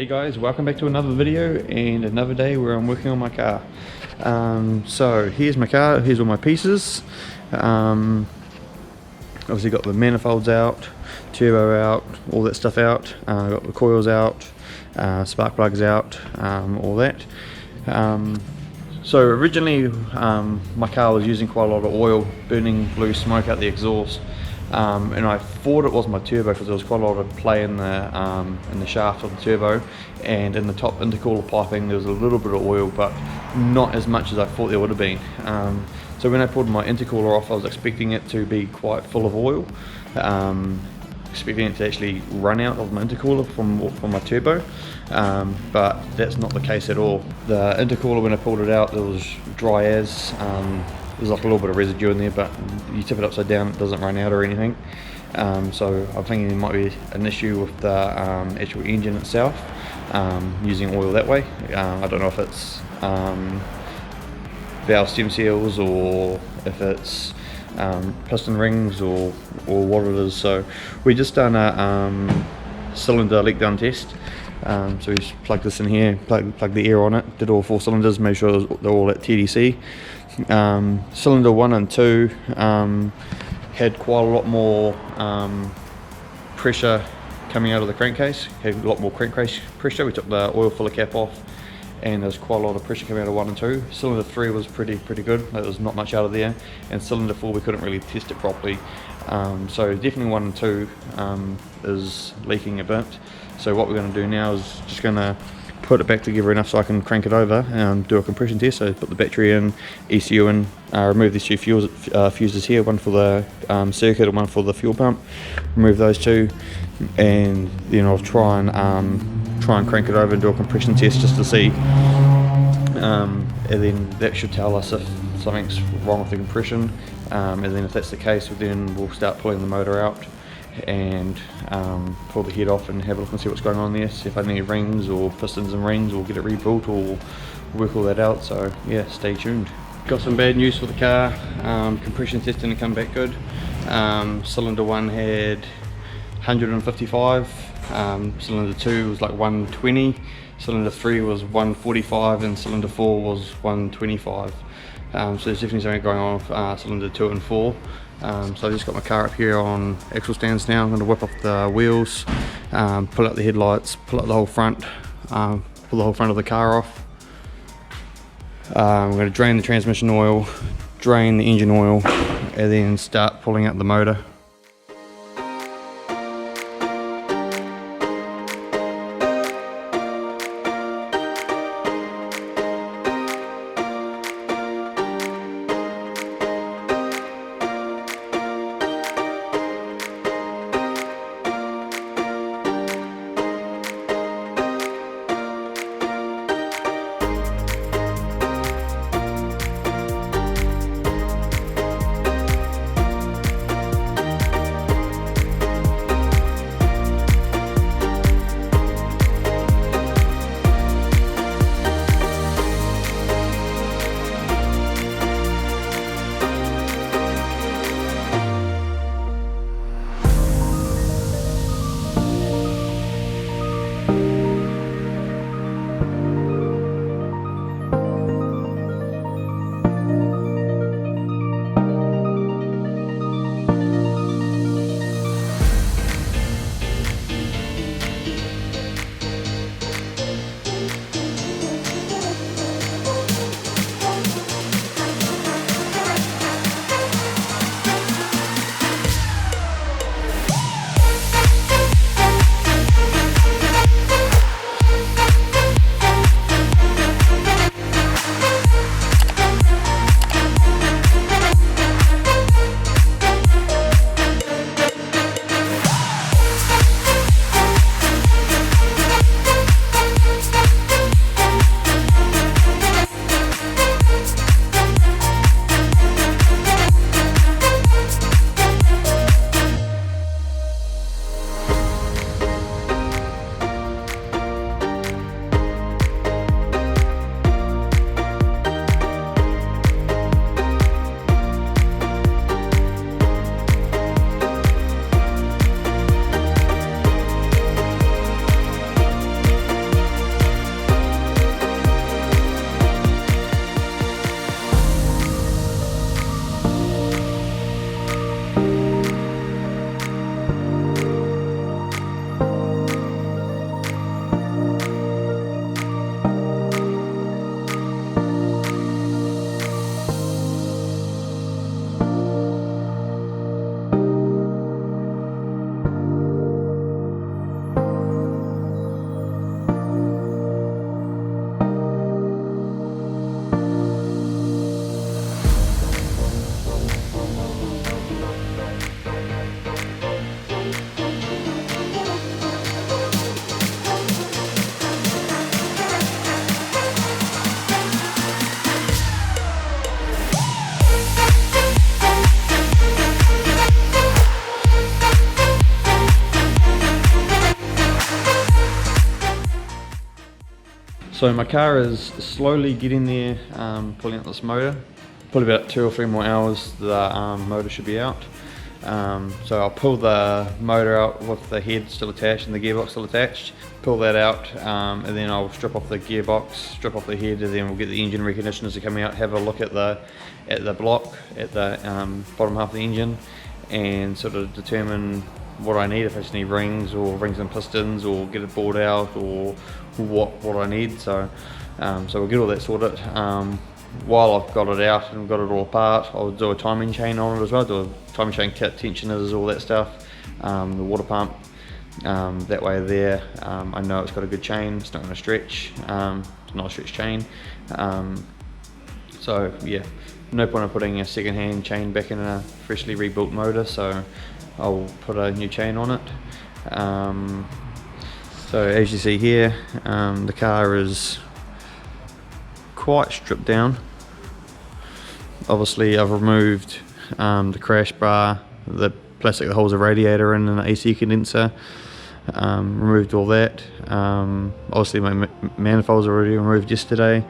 Hey guys, welcome back to another video and another day where I'm working on my car. So here's my car, here's all my pieces. Obviously got the manifolds out, turbo out, all that stuff out, got the coils out, spark plugs out, all that. So originally my car was using quite a lot of oil, burning blue smoke out the exhaust. And I thought it was my turbo because there was quite a lot of play in the shaft of the turbo, and in the top intercooler piping there was a little bit of oil, but not as much as I thought there would have been. So when I pulled my intercooler off, I was expecting it to be quite full of oil, expecting it to actually run out of my intercooler from my turbo, but that's not the case at all. The intercooler, when I pulled it out, it was dry as. There's like a little bit of residue in there, but you tip it upside down, it doesn't run out or anything. So I'm thinking there might be an issue with the actual engine itself, using oil that way. I don't know if it's valve stem seals or if it's piston rings or what it is. So we just done a cylinder leak down test. So we just plugged this in here, plug the air on it, did all 4 cylinders, made sure they're all at TDC. Cylinder 1 and 2 had quite a lot more pressure coming out of the crankcase, had a lot more crankcase pressure. We took the oil filler cap off and there's quite a lot of pressure coming out of 1 and 2. Cylinder 3 was pretty good, there was not much out of there, and cylinder 4 we couldn't really test it properly. So definitely 1 and 2 is leaking a bit. So what we're going to do now is just going to put it back together enough so I can crank it over and do a compression test. So put the battery in, ECU in, remove these 2 fuses here, one for the circuit and one for the fuel pump. Remove those 2, and then I'll try and crank it over and do a compression test just to see, and then that should tell us if something's wrong with the compression, and then if that's the case, then we'll start pulling the motor out and pull the head off and have a look and see what's going on there, see if I need rings or pistons and rings, or get it rebuilt, or work all that out. So yeah, stay tuned. Got some bad news for the car. Compression test didn't come back good. Cylinder 1 had 155, cylinder 2 was like 120, cylinder 3 was 145, and cylinder 4 was 125. So there's definitely something going on with cylinder 2 and 4. So I just got my car up here on axle stands now. I'm going to whip off the wheels, pull out the headlights, pull out the whole front, pull the whole front of the car off. I'm going to drain the transmission oil, drain the engine oil, and then start pulling out the motor. So my car is slowly getting there, pulling out this motor. Probably about 2 or 3 more hours the motor should be out. So I'll pull the motor out with the head still attached and the gearbox still attached. Pull that out, and then I'll strip off the gearbox, strip off the head, and then we'll get the engine reconditioners to come out, have a look at the block, at the bottom half of the engine, and sort of determine what I need, if I just need rings and pistons, or get it bored out, or what I need. So we'll get all that sorted. While I've got it out and got it all apart, I'll do a timing chain on it as well, do a timing chain kit, tensioners, all that stuff, the water pump, that way there, I know it's got a good chain, it's not going to stretch, it's not a stretch chain. So yeah, no point in putting a second-hand chain back in a freshly rebuilt motor, so I'll put a new chain on it. So as you see here, the car is quite stripped down. Obviously I've removed the crash bar, the plastic that holds the radiator in, and the AC condenser, removed all that. Obviously my manifolds are already removed yesterday.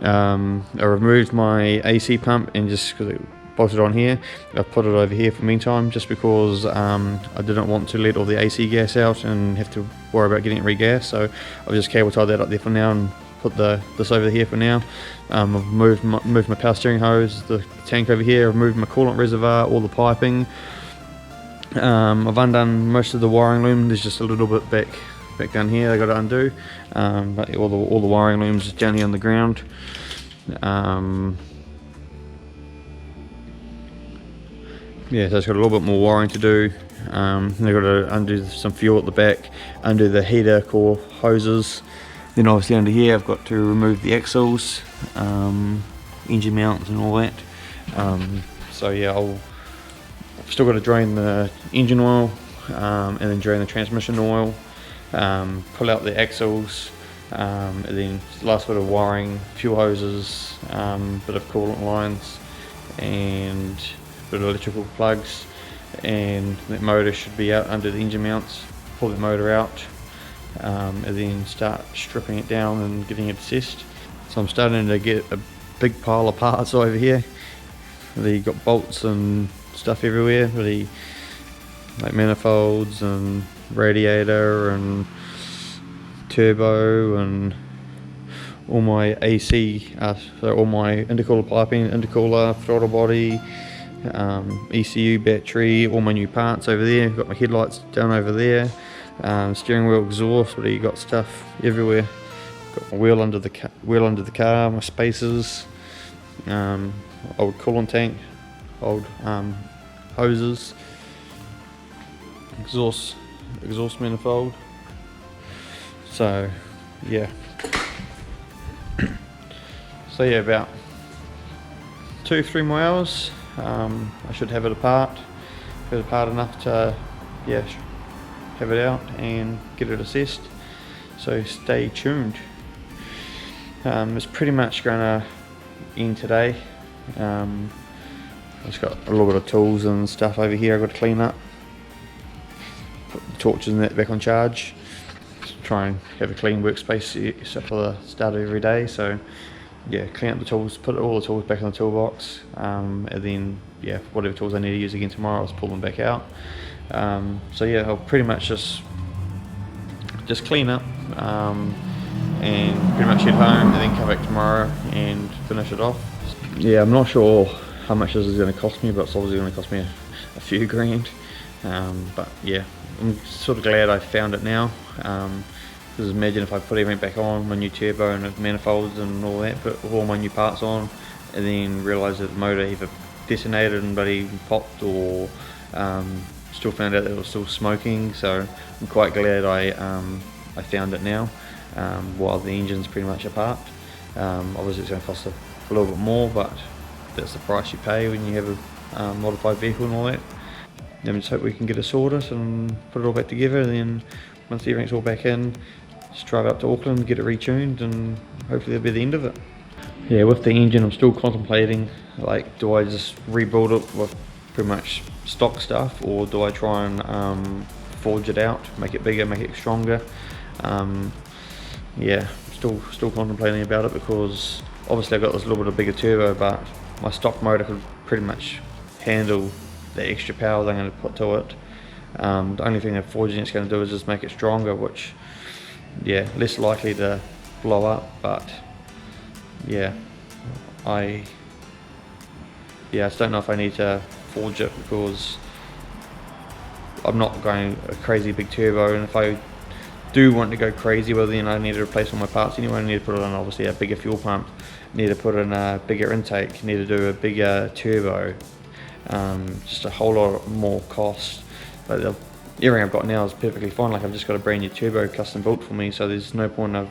I removed my AC pump, and just because it bolted on here, I've put it over here for the meantime, just because I didn't want to let all the AC gas out and have to worry about getting it regassed. So I've just cable tied that up there for now and put this over here for now. I've moved my power steering hose, the tank over here, I've moved my coolant reservoir, all the piping. I've undone most of the wiring loom. There's just a little bit back down here I got to undo, but all the wiring looms is down here on the ground. Yeah, so it's got a little bit more wiring to do. I've got to undo some fuel at the back, undo the heater core hoses. Then obviously under here I've got to remove the axles, engine mounts and all that. So yeah, I've still got to drain the engine oil, and then drain the transmission oil, pull out the axles, and then last bit of wiring, fuel hoses, bit of coolant lines, and a bit of electrical plugs, and that motor should be out under the engine mounts. Pull the motor out, and then start stripping it down and getting it assessed. So I'm starting to get a big pile of parts over here. You've got bolts and stuff everywhere, really, like manifolds and radiator and turbo and all my AC, so all my intercooler piping, intercooler, throttle body, ECU battery, all my new parts over there. Got my headlights down over there, steering wheel, exhaust, but you got stuff everywhere. Got my wheel under the car, my spacers, old coolant tank, old hoses, exhaust manifold. So yeah, so yeah, about 2-3 more hours, I should have it apart enough to have it out and get it assessed. So stay tuned. It's pretty much gonna end today. I've just got a little bit of tools and stuff over here I've got to clean up, put the torches and that back on charge, just try and have a clean workspace for the start of every day. So yeah, clean up the tools, put all the tools back in the toolbox, and then yeah, whatever tools I need to use again tomorrow, I'll just pull them back out. So yeah, I'll pretty much just clean up, and pretty much head home and then come back tomorrow and finish it off. Yeah, I'm not sure how much this is going to cost me, but it's obviously going to cost me a few grand. But yeah, I'm sort of glad I found it now. Because imagine if I put everything back on, my new turbo and manifolds and all that, put all my new parts on, and then realise that the motor either detonated and bloody popped, or still found out that it was still smoking. So I'm quite glad I found it now, while the engine's pretty much apart. Obviously it's going to cost a little bit more, but that's the price you pay when you have a modified vehicle and all that. Then we just hope we can get it sorted and put it all back together, and then once everything's all back in, just drive up to Auckland, get it retuned, and hopefully that'll be the end of it. Yeah, with the engine I'm still contemplating, like, do I just rebuild it with pretty much stock stuff, or do I try and forge it out, make it bigger, make it stronger? Yeah, still contemplating about it, because obviously I've got this little bit of bigger turbo, but my stock motor could pretty much handle the extra power that I'm going to put to it. The only thing that forging it's going to do is just make it stronger, which, yeah, less likely to blow up. But yeah, I just don't know if I need to forge it, because I'm not going a crazy big turbo, and if I do want to go crazy, well then I need to replace all my parts anyway. I need to put in obviously a bigger fuel pump, need to put in a bigger intake, need to do a bigger turbo, just a whole lot more cost. But everything I've got now is perfectly fine. Like, I've just got a brand new turbo custom built for me, so there's no point of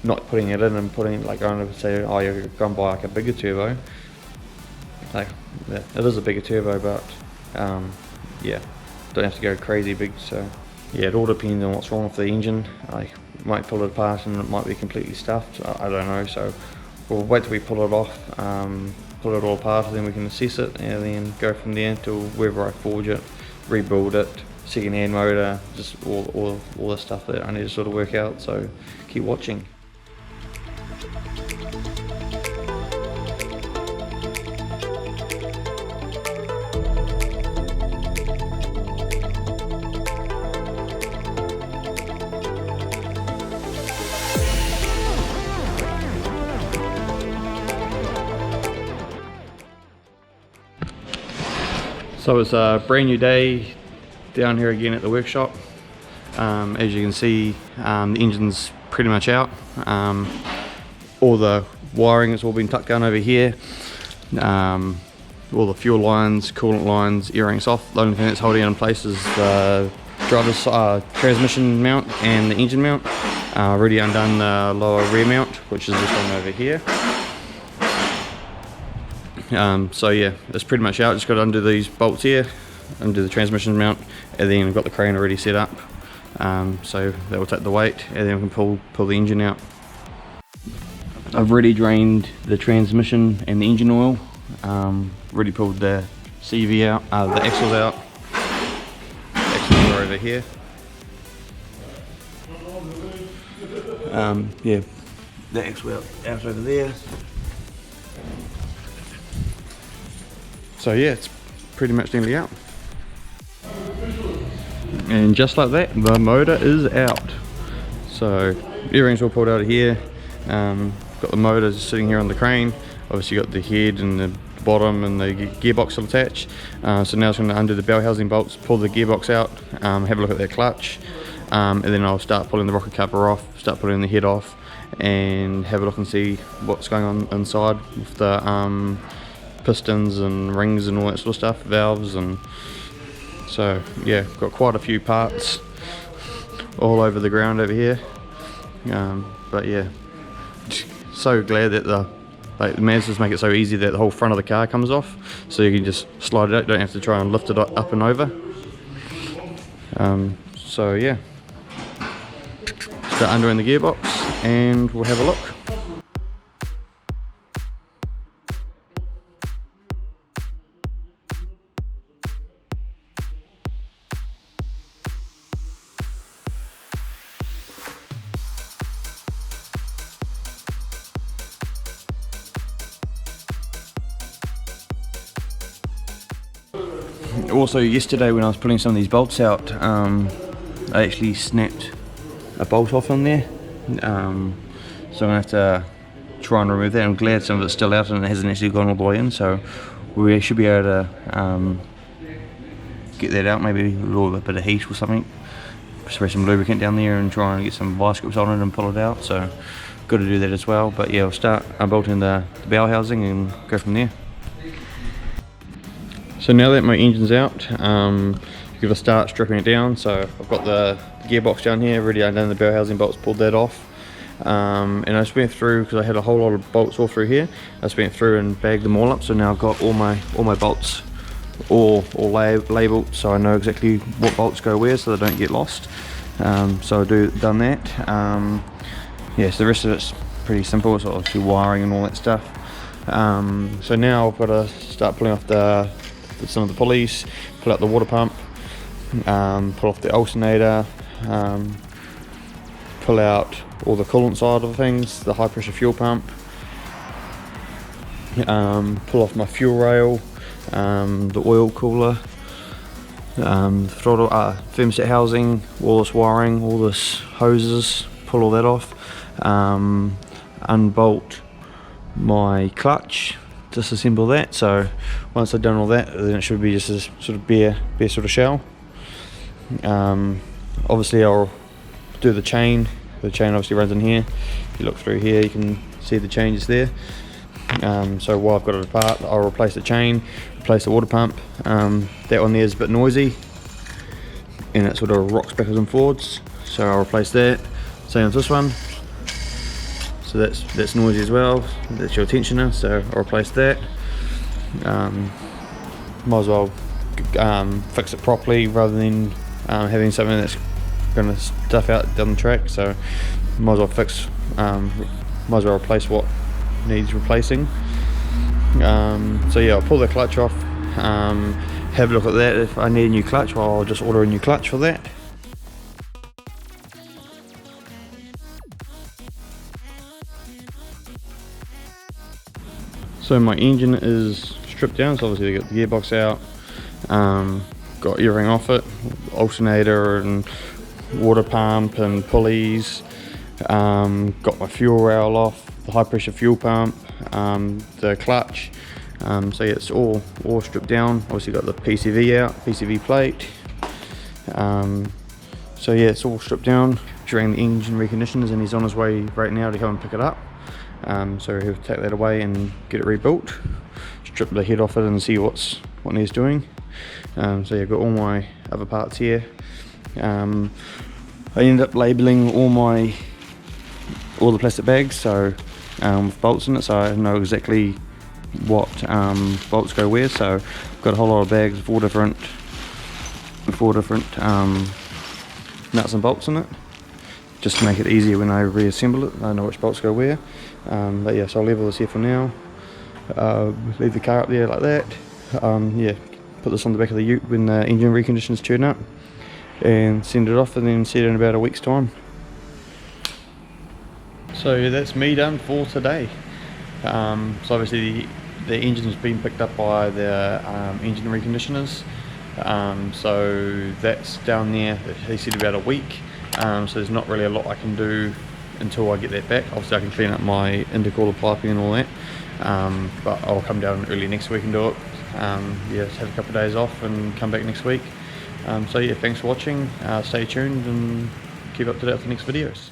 not putting it in and putting, like, going to say, oh, you're going to buy like a bigger turbo. Like, yeah, it is a bigger turbo, but yeah, don't have to go crazy big. So yeah, it all depends on what's wrong with the engine. I might pull it apart and it might be completely stuffed. I don't know, so we'll wait till we pull it off, pull it all apart, and then we can assess it, and then go from there till wherever I forge it, rebuild it, second-hand motor, just all the stuff that I need to sort of work out. So keep watching. So it's a brand new day down here again at the workshop. As you can see, the engine's pretty much out. All the wiring has all been tucked down over here. All the fuel lines, coolant lines, earrings off. The only thing that's holding it in place is the driver's transmission mount and the engine mount. Already undone the lower rear mount, which is this one over here. So yeah, it's pretty much out. Just got to undo these bolts here, undo the transmission mount, and then I've got the crane already set up. So that will take the weight, and then we can pull the engine out. I've already drained the transmission and the engine oil. Already pulled the CV out, the axles out. The axles are over here. Yeah, the axle out over there. So yeah, it's pretty much nearly out. And just like that, the motor is out. So everything's all pulled out of here. Got the motor sitting here on the crane. Obviously got the head and the bottom and the gearbox still attached. So now it's going to undo the bell housing bolts, pull the gearbox out, have a look at that clutch, and then I'll start pulling the rocket cover off, start pulling the head off, and have a look and see what's going on inside with the pistons and rings and all that sort of stuff, valves. And so yeah, got quite a few parts all over the ground over here. But yeah, so glad that the Mazdas make it so easy that the whole front of the car comes off, so you can just slide it out, don't have to try and lift it up and over. So yeah, start undoing the gearbox and we'll have a look. Also yesterday when I was pulling some of these bolts out, I actually snapped a bolt off on there, so I'm going to have to try and remove that. I'm glad some of it's still out and it hasn't actually gone all the way in, so we should be able to get that out, maybe a little bit of heat or something, spray some lubricant down there and try and get some vice grips on it and pull it out. So got to do that as well. But yeah, we'll start unbolting the bell housing and go from there. So now that my engine's out, give a start stripping it down. So I've got the gearbox down here, already undone the bell housing bolts, pulled that off. And I just went through, because I had a whole lot of bolts all through here, I just went through and bagged them all up. So now I've got all my bolts all labeled, so I know exactly what bolts go where, so they don't get lost. So I've done that. Yeah, so the rest of it's pretty simple. It's obviously wiring and all that stuff. So now I've got to start pulling off some of the pulleys, pull out the water pump, pull off the alternator, pull out all the coolant side of things, the high pressure fuel pump, pull off my fuel rail, the oil cooler, throttle, thermostat housing, all this wiring, all this hoses, pull all that off, unbolt my clutch, disassemble that. So once I've done all that, then it should be just a sort of bare sort of shell. Obviously I'll do the chain. The chain obviously runs in here. If you look through here, you can see the changes there. So while I've got it apart, I'll replace the chain, replace the water pump. That one there is a bit noisy and it sort of rocks backwards and forwards, so I'll replace that. Same with this one. So that's noisy as well. That's your tensioner, so I'll replace that. Might as well fix it properly rather than having something that's going to stuff out down the track. So might as well replace what needs replacing. So yeah, I'll pull the clutch off, have a look at that. If I need a new clutch, well, I'll just order a new clutch for that. So my engine is stripped down, so obviously I got the gearbox out, got everything off it, alternator and water pump and pulleys, got my fuel rail off, the high pressure fuel pump, the clutch. So yeah, it's all stripped down. Obviously got the PCV out, PCV plate. So yeah, it's all stripped down. During the engine reconditioners, and he's on his way right now to come and pick it up. So he'll take that away and get it rebuilt, strip the head off it and see what needs doing. So yeah, I've got all my other parts here. I ended up labelling all the plastic bags, so with bolts in it, so I know exactly what bolts go where. So I've got a whole lot of bags with four different nuts and bolts in it, just to make it easier when I reassemble it. I know which bolts go where. But yeah, so I'll level this here for now. Leave the car up there like that. Yeah, put this on the back of the ute when the engine reconditioners turn up, and send it off, and then see it in about a week's time. So yeah, that's me done for today. So obviously the engine's been picked up by the engine reconditioners. So that's down there. He said about a week. So there's not really a lot I can do until I get that back. Obviously I can clean up my intercooler piping and all that, but I'll come down early next week and do it. Yeah, just have a couple of days off and come back next week. So yeah, thanks for watching, stay tuned and keep up to date with the next videos.